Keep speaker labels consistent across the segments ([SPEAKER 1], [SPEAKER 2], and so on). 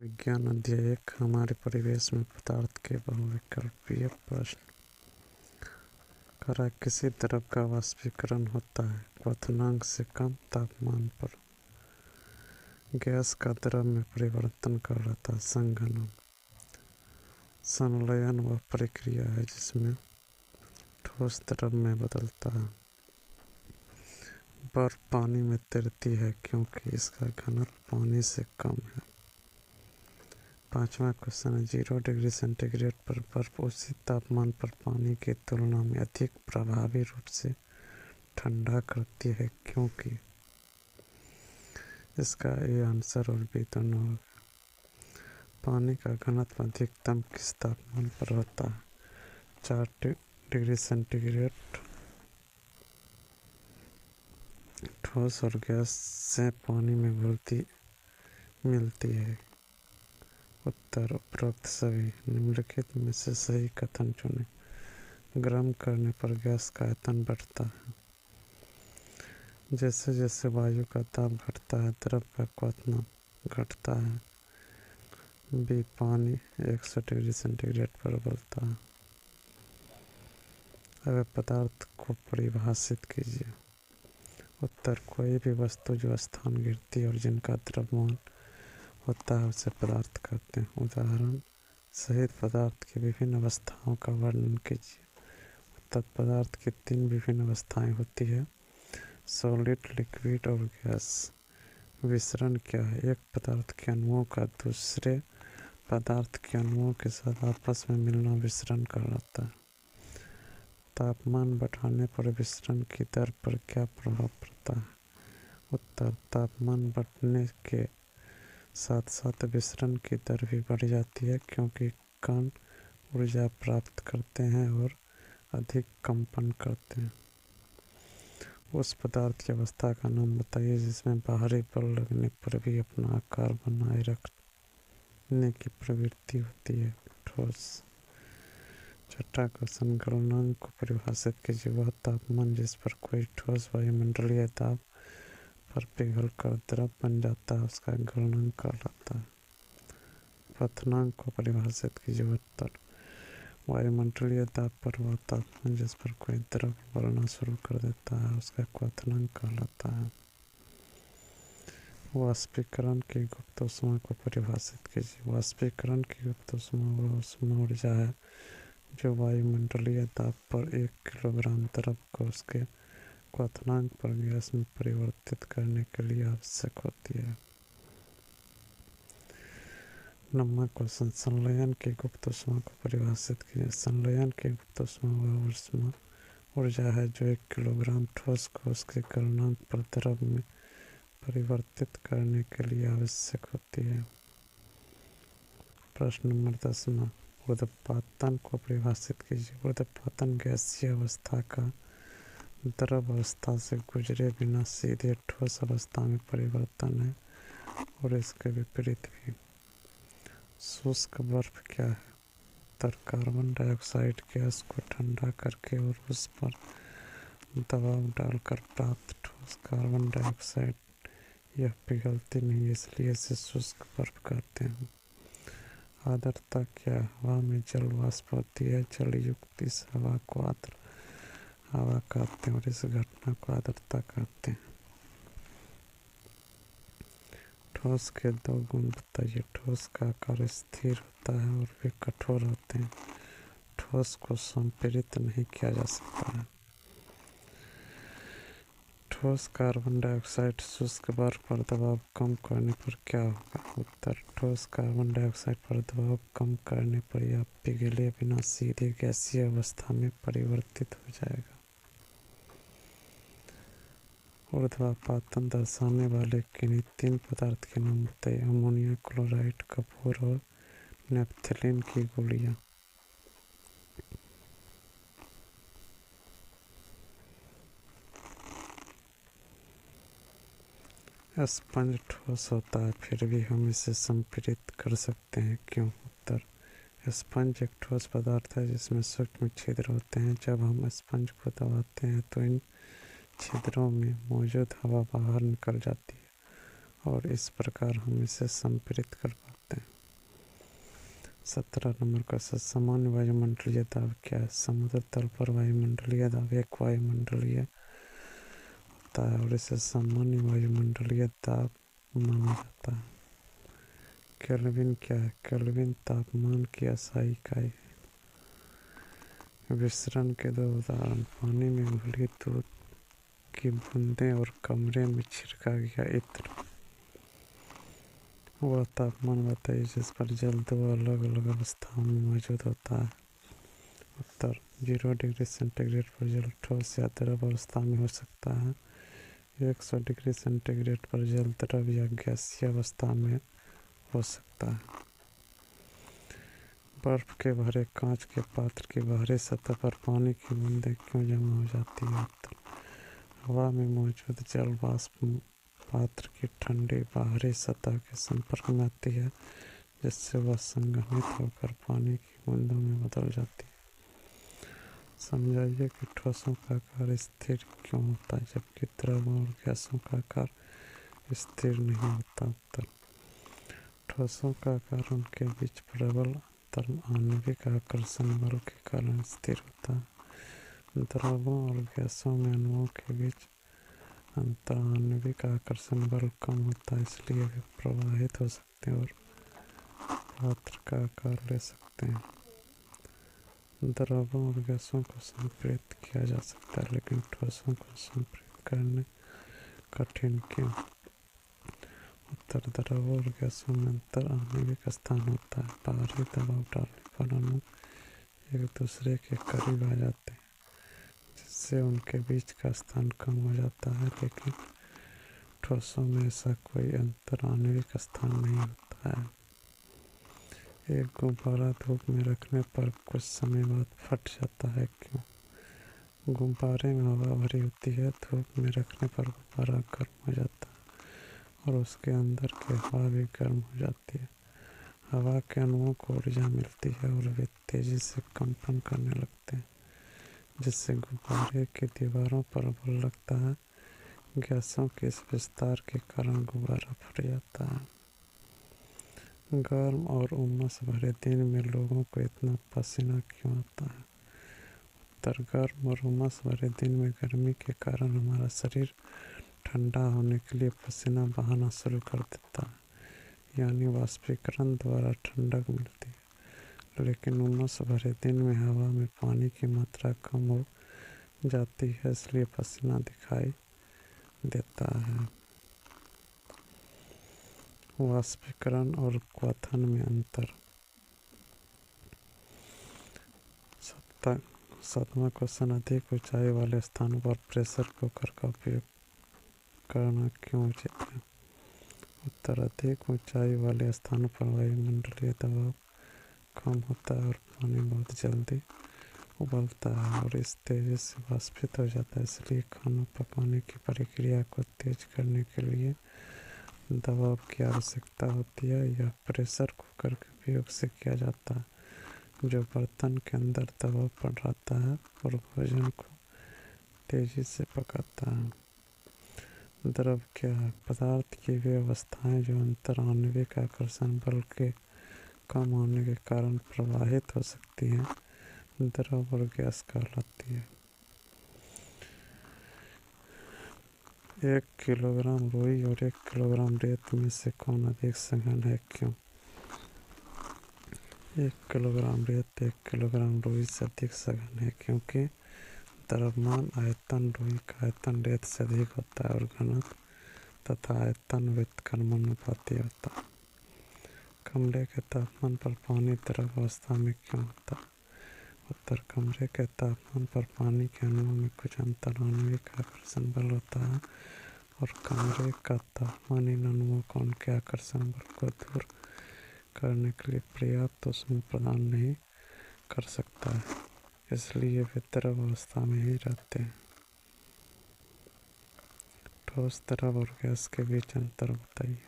[SPEAKER 1] विज्ञान अध्याय 1 हमारे परिवेश में पदार्थ के बहुविकल्पीय प्रश्न। करा किसी द्रव का वाष्पीकरण होता है क्वथनांक से कम तापमान पर। गैस का द्रव में परिवर्तन कहलाता है संघनन। संलयन वह प्रक्रिया है जिसमें ठोस द्रव में बदलता है। बर्फ पानी में तैरती है क्योंकि इसका घनत्व पानी से कम है। 5वां क्वेश्चन है 0 डिग्री सेंटीग्रेड पर बर्फ उसी तापमान पर पानी की तुलना में अधिक प्रभावी रूप से ठंडा करती है क्योंकि। इसका ए आंसर और बी दोनों होगा। पानी का घनत्व अधिकतम किस तापमान पर होता है 4 डिग्री सेंटीग्रेड। ठोस और गैस से पानी में घुलती मिलती है। उत्तर उपरोक्त सभी निम्नलिखित में से सही कथन चुनें। गर्म करने पर गैस का आयतन बढ़ता है। जैसे जैसे वायु का दाब घटता है द्रव का क्वथनांक घटता है। बी पानी 100 डिग्री सेंटीग्रेड पर उबलता है। अब पदार्थ को परिभाषित कीजिए। उत्तर कोई भी वस्तु जो स्थान गिरती है और जिनका द्रव्यमान होता है उसे पदार्थ कहते हैं। उदाहरण सहित पदार्थ की विभिन्न अवस्थाओं का वर्णन कीजिए। उत्तर पदार्थ की 3 विभिन्न अवस्थाएं होती है सॉलिड, लिक्विड और गैस। विसरण क्या है एक पदार्थ के अणुओं का दूसरे पदार्थ के अणुओं के साथ आपस में मिलना विसरण कहलाता है। तापमान बढ़ाने पर विसरण की दर पर क्या प्रभाव पड़ता है। उत्तर तापमान बढ़ने के साथ साथ विसरण की दर भी बढ़ जाती है क्योंकि कण ऊर्जा प्राप्त करते हैं और अधिक कंपन करते हैं। उस पदार्थ की अवस्था का नाम बताइए जिसमें बाहरी बल लगने पर भी अपना आकार बनाए रखने की प्रवृत्ति होती है ठोस। 6वां क्वेश्चन गलनांक को परिभाषित कीजिए। वह तापमान जिस पर कोई ठोस वायुमंडलीय दाब पर पिघल कर द्रव बन जाता है उसका गलनांक कहलाता है। क्वथनांक को परिभाषित कीजिए। उत्तर वायुमंडलीय दाब पर वह तापमान जिस पर कोई द्रव उबलना शुरू कर देता है उसका क्वथनांक कहलाता है। वाष्पीकरण की गुप्त ऊष्मा को परिभाषित कीजिए। वाष्पीकरण की गुप्त ऊष्मा वह ऊष्मा ऊर्जा है जो वायुमंडलीय दाब पर 1 किलोग्राम द्रव को उसके क्वथनांक पर गैस में परिवर्तित करने के लिए आवश्यक होती है। 9वां क्वेश्चन संलयन की गुप्त ऊष्मा को परिभाषित कीजिए। संलयन की गुप्त ऊष्मा वह ऊष्मा ऊर्जा है जो 1 किलोग्राम ठोस को उसके गलनांक पर द्रव में परिवर्तित करने के लिए आवश्यक होती है। प्रश्न नंबर 10वां ऊर्ध्वपातन को परिभाषित कीजिए। ऊर्ध्वपातन गैसीय अवस्था का द्रव अवस्था से गुजरे बिना सीधे ठोस अवस्था में परिवर्तन है और इसके विपरीत भी। शुष्क बर्फ क्या है। उत्तर कार्बन डाइऑक्साइड गैस को ठंडा करके और उस पर दबाव डालकर प्राप्त ठोस कार्बन डाइऑक्साइड। यह पिघलती नहीं इसलिए इसे शुष्क बर्फ कहते हैं। आर्द्रता क्या है। हवा में जल वाष्प होती है जल युक्त इस हवा को आर्द्र हवा कहते हैं और इस घटना को आर्द्रता कहते हैं। ठोस के 2 गुण बताइए। ठोस का आकार स्थिर होता है और वे कठोर होते हैं। ठोस को संपीड़ित नहीं किया जा सकता है। ठोस कार्बन डाइऑक्साइड शुष्क बर्फ पर दबाव कम करने पर क्या होगा। उत्तर ठोस कार्बन डाइऑक्साइड पर दबाव कम करने पर यह पिघले बिना सीधे गैसीय अवस्था में परिवर्तित हो जाएगा। ऊर्ध्वपातन दर्शाने वाले किन्हीं 3 पदार्थ के नाम बताइए। अमोनिया क्लोराइड, कपूर और नेपथलीन की गोलियां। स्पंज ठोस होता है फिर भी हम इसे संपीड़ित कर सकते हैं क्यों। उत्तर स्पंज एक ठोस पदार्थ है जिसमें सूक्ष्म छिद्र होते हैं। जब हम स्पंज को दबाते हैं तो इन छिद्रों में मौजूद हवा बाहर निकल जाती है और इस प्रकार हम इसे संपीड़ित कर पाते हैं। 17 नंबर का सामान्य वायुमंडलीय दाब क्या है? समुद्र तल पर वायुमंडलीय दाब एक वायुमंडलीय होता है और इसे सामान्य वायुमंडलीय दाब माना जाता है। केल्विन क्या है? केल्विन तापमान की असाई इकाई है। विसरण के दो उदाहरण: पानी में घुली दूध की बूंदें और कमरे में छिड़का गया इत्र। वह तापमान बताइए जिस पर जल दो अलग अलग अवस्थाओं में मौजूद होता है। उत्तर: 0 डिग्री सेंटीग्रेड पर जल ठोस या द्रव अवस्था में हो सकता है। 100 डिग्री सेंटीग्रेड पर जल द्रव या गैसीय अवस्था में हो सकता है। बर्फ के भरे कांच के पात्र की बाहरी सतह पर पानी की बूंदें क्यों जमा हो जाती है? उत्तर: हवा में मौजूद जल वाष्प पात्र की ठंडी बाहरी सतह के संपर्क में आती है, जिससे वह संघनित होकर पानी की बूंदों में बदल जाती है। समझाइए कि ठोसों का आकार स्थिर क्यों होता है जबकि द्रवों और गैसों का आकार स्थिर नहीं होता। उत्तर: ठोसों का आकार उनके बीच प्रबल आणविक आकर्षण बल के कारण स्थिर होता है। द्रवों और गैसों में अणुओं के बीच अंतराण्विक आकर्षण बल कम होता है, इसलिए वे प्रवाहित हो सकते हैं और पात्र का आकार ले सकते हैं। द्रवों और गैसों को संप्रेरित किया जा सकता है, लेकिन ठोसों को संप्रेरित करने कठिन क्यों? उत्तर: द्रवों और गैसों में अंतर आणविक स्थान होता है। बाहरी दबाव डालने पर अणु एक दूसरे के करीब आ जाते हैं, जिससे उनके बीच का स्थान कम हो जाता है, लेकिन ठोसों में ऐसा कोई अंतर आणविक स्थान नहीं होता है। एक गुब्बारा धूप में रखने पर कुछ समय बाद फट जाता है, क्यों? गुब्बारे में हवा भरी होती है, धूप में रखने पर गुब्बारा गर्म हो जाता है और उसके अंदर की हवा भी गर्म हो जाती है। हवा के अणुओं को ऊर्जा मिलती है और वे तेजी से कंपन करने लगते हैं, जिससे गुब्बारे की दीवारों पर बल लगता है। गैसों के इस विस्तार के कारण गुब्बारा फट जाता है। गर्म और उमस भरे दिन में लोगों को इतना पसीना क्यों आता है? उत्तर: गर्म और उमस भरे दिन में गर्मी के कारण हमारा शरीर ठंडा होने के लिए पसीना बहाना शुरू कर देता है, यानी वाष्पीकरण द्वारा ठंडक मिलती है। लेकिन उमस भरे दिन में हवा में पानी की मात्रा कम हो जाती है, इसलिए पसीना दिखाई देता है। वाष्पीकरण और क्वथन में अंतर। 7वां क्वेश्चन: अधिक ऊंचाई वाले स्थानों पर प्रेशर कुकर का उपयोग करना क्यों उचित है? उत्तर: अधिक ऊंचाई वाले स्थानों पर वायुमंडलीय दबाव कम होता है और पानी बहुत जल्दी उबलता है और इस तेजी से वाष्पित हो जाता है, इसलिए खाना पकाने की प्रक्रिया को तेज करने के लिए दबाव की आवश्यकता होती है। यह प्रेशर कुकर के उपयोग से किया जाता है, जो बर्तन के अंदर दबाव पर रहता है और भोजन को तेजी से पकाता है। द्रव क्या है? पदार्थ की वे अवस्थाएं जो अंतर आणविक आकर्षण बल के कम होने के कारण प्रवाहित हो सकती हैं, द्रव और गैस कहलाती है। 1 किलोग्राम रुई और 1 किलोग्राम रेत में से कौन अधिक सघन है, क्यों? 1 किलोग्राम रेत 1 किलोग्राम रुई से अधिक सघन है क्योंकि द्रव्यमान आयतन रुई का आयतन रेत से अधिक होता है और घनत्व तथा आयतन व्युत्क्रमानुपाती होता है। कमरे के तापमान पर पानी द्रव अवस्था में क्यों होता है? उत्तर: कमरे के तापमान पर पानी के अणुओं में कुछ अंतर आणविक आकर्षण बल होता है और कमरे का तापमान इन अणुओं को उनके आकर्षण बल को दूर करने के लिए पर्याप्त ऊष्मा प्रदान नहीं कर सकता है, इसलिए वे द्रव अवस्था में ही रहते हैं। ठोस, द्रव और गैस के बीच अंतर बताइए।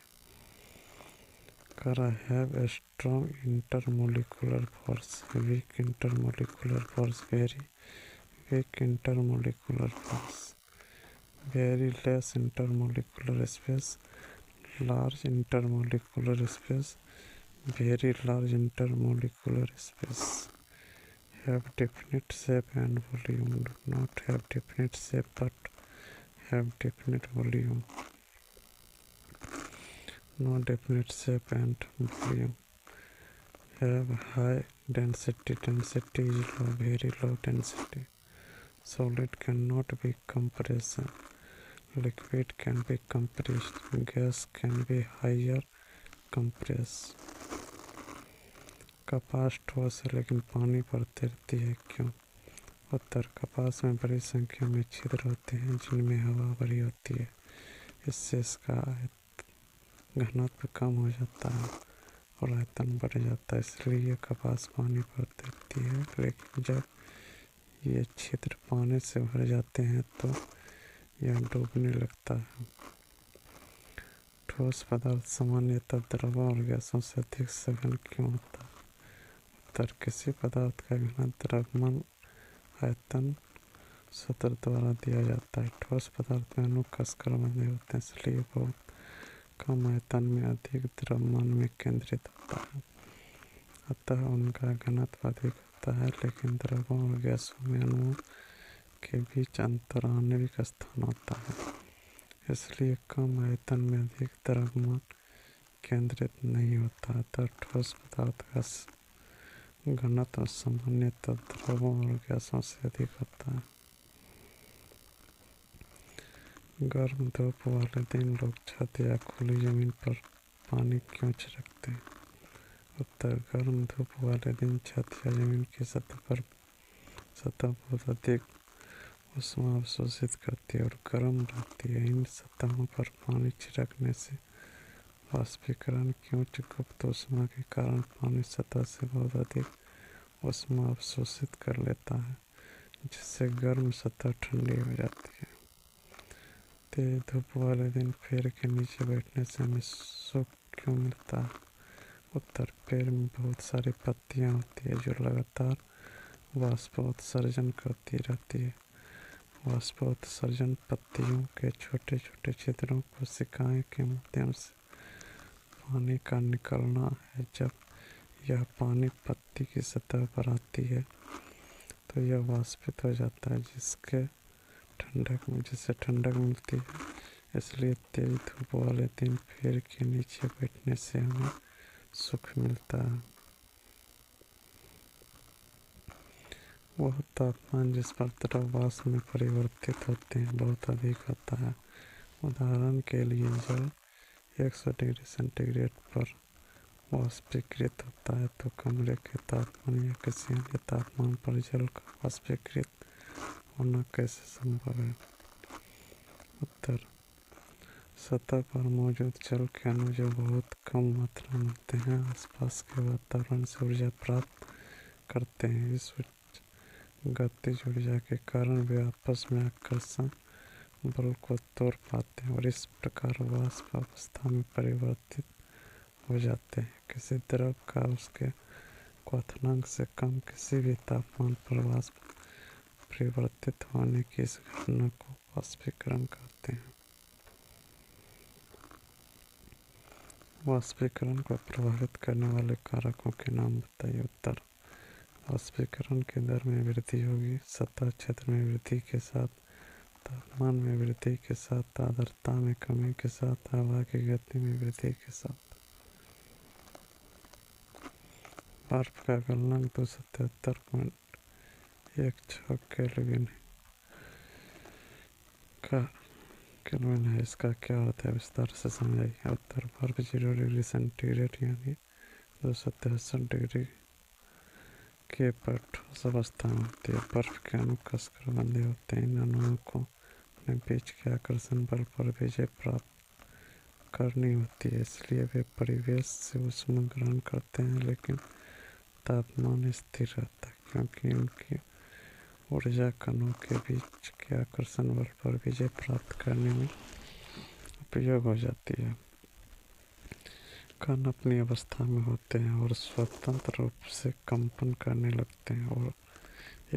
[SPEAKER 1] कर have a strong intermolecular force, weak intermolecular force, very weak intermolecular force, very less intermolecular space, large intermolecular space, very large intermolecular space have definite shape and volume, do not have definite shape but have definite volume. No definite shape and volume have high density. Density is low, very low density. Solid cannot be compressed. Liquid can be compressed. Gas can be higher compressed. कपास ठोस है लेकिन पानी पर तैरती है, क्यों? उत्तर, कपास में बड़ी संख्या में छिद्र होते हैं जिनमें हवा भरी होती है, इससे इसका घनत्व कम हो जाता है और आयतन बढ़ जाता है, इसलिए कपास पानी पर तैरती है। लेकिन जब ये छिद्र पानी से भर जाते हैं तो यह डूबने लगता है। ठोस पदार्थ सामान्यतः द्रवों और गैसों से अधिक सघन क्यों होता है? उत्तर, किसी पदार्थ का घनत्व द्रव्यमान आयतन सूत्र द्वारा दिया जाता है। ठोस पदार्थ में अणु कसकर बंधे होते हैं, इसलिए बहुत कम आयतन में अधिक द्रव्यमान में केंद्रित होता है, अतः उनका घनत्व अधिक होता है। लेकिन द्रवों और गैसों में अणुओं के बीच अंतर आणविक स्थान होता है, इसलिए कम आयतन में अधिक द्रव्यमान केंद्रित नहीं होता, अतः ठोस पदार्थ का घनत्व सामान्यतः द्रवों और गैसों से अधिक होता है। गर्म धूप वाले दिन लोग छत या खुली जमीन पर पानी क्यों छिड़कते हैं? उत्तर, गर्म धूप वाले दिन छत या जमीन की सतह बहुत अधिक ऊष्मा अवशोषित करती है और गर्म रहती है। इन सतहों पर पानी छिड़कने से वाष्पीकरण की उच्च गुप्त ऊष्मा के कारण पानी सतह से बहुत अधिक ऊष्मा अवशोषित कर लेता है, जिससे गर्म सतह ठंडी हो जाती है। तेज धूप वाले दिन पेड़ के नीचे बैठने से हमें सुख क्यों मिलता है? उत्तर, पेड़ में बहुत सारी पत्तियां होती है जो लगातार वाष्पोत्सर्जन करती रहती है। वाष्पोत्सर्जन पत्तियों के छोटे छोटे छिद्रों कोशिकाएं के माध्यम से पानी का निकलना है। जब यह पानी पत्ती की सतह पर आती है तो यह वाष्पित हो जाता है, जिससे ठंडक मिलती है। इसलिए तेज धूप वाले दिन पेड़ के नीचे बैठने से हमें सुख मिलता है। वह तापमान जिस पर द्रव वाष्प में परिवर्तित होते हैं बहुत अधिक होता है। उदाहरण के लिए जल 100 डिग्री सेंटीग्रेड पर वाष्पीकृत होता है तो कमरे के तापमान या किसी अन्य तापमान पर जल का वाष्पीकृत होना कैसे संभव है? उत्तर, सतह पर मौजूद जल के अणु जो बहुत कम मात्रा में होते हैं आसपास के वातावरण से ऊर्जा प्राप्त करते हैं। इस गतिज ऊर्जा के कारण वे आपस में आकर्षण बल को तोड़ पाते हैं और इस प्रकार वाष्प अवस्था में परिवर्तित हो जाते हैं। किसी द्रव का उसके क्वथनांक से कम किसी भी तापमान पर वाष्प परिवर्तित होने की इस घटना को वाष्पीकरण कहते हैं। वाष्पीकरण को प्रभावित करने वाले कारकों के नाम बताइए। उत्तर, वाष्पीकरण की दर में वृद्धि होगी, सतह क्षेत्र में वृद्धि के साथ, तापमान में वृद्धि के साथ, आर्द्रता में कमी के साथ, हवा की गति में वृद्धि के साथ। बर्फ का गलनांक 273.16 केल्विन है। इसका क्या अर्थ है, विस्तार से समझाइए। उत्तर, बर्फ 0 डिग्री सेंटीग्रेड यानी 263 डिग्री के पर ठोस अवस्था में होती है। बर्फ के अणु कसकर बंधे होते हैं। इन अणुओं को अपने बीच के आकर्षण बल पर विजय प्राप्त करनी होती है, इसलिए वे परिवेश से ऊष्मा ग्रहण करते हैं लेकिन तापमान स्थिर रहता है, क्योंकि उनकी ऊर्जा कणों के बीच के आकर्षण बल पर विजय प्राप्त करने में उपयोग हो जाती है। कण अपनी अवस्था में होते हैं और स्वतंत्र रूप से कंपन करने लगते हैं और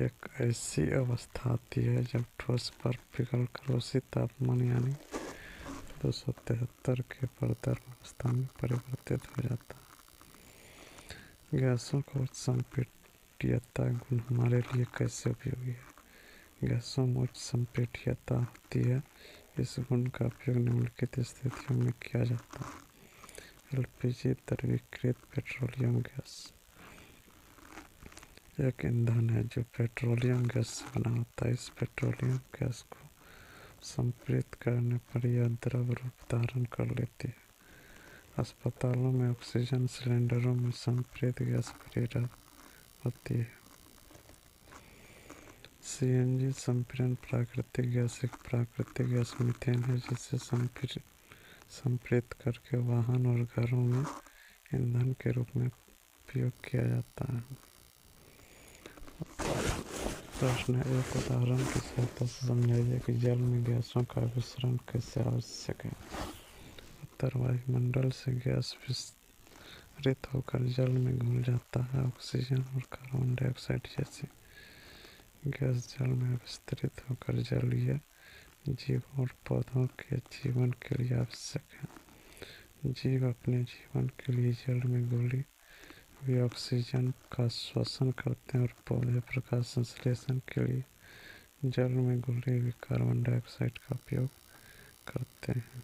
[SPEAKER 1] एक ऐसी अवस्था आती है जब ठोस बर्फ पिघलकर उसी तापमान यानी 273 के परदर्म अवस्था में परिवर्तित हो जाता है। गैसों का उच्च संपीड्यता गुण हमारे लिए कैसे उपयोगी है? गैसों में उच्च संपीड्यता होती है। इस गुण का उपयोग निम्नलिखित स्थितियों में किया जाता है। एलपीजी द्रवीकृत पेट्रोलियम गैस एक ईंधन है जो पेट्रोलियम गैस से बना होता है। इस पेट्रोलियम गैस को संपीड़ित करने पर यह द्रव रूप धारण कर लेती है। अस्पतालों में ऑक्सीजन सिलेंडरों में संपीड़ित गैस भरी होती है। सीएनजी संपीड़न प्राकृतिक गैस एक प्राकृतिक गैस मीथेन है जिसे संपीड़ित करके वाहन और घरों में ईंधन के रूप में उपयोग किया जाता है। प्रश्न है, एक उदाहरण की सहायता से समझाइए कि जल में गैसों का विसरण कैसे आवश्यक है। उत्तर, वायुमंडल से गैस विसरित होकर जल में घुल जाता है। ऑक्सीजन और कार्बन डाइऑक्साइड जैसी गैस जल में विस्तृत होकर जलीय जीवों और पौधों के जीवन के लिए आवश्यक है। जीव अपने जीवन के लिए जल में घुली हुई ऑक्सीजन का श्वसन करते हैं और पौधे प्रकाश संश्लेषण के लिए जल में घुली हुई कार्बन डाइऑक्साइड का उपयोग करते हैं।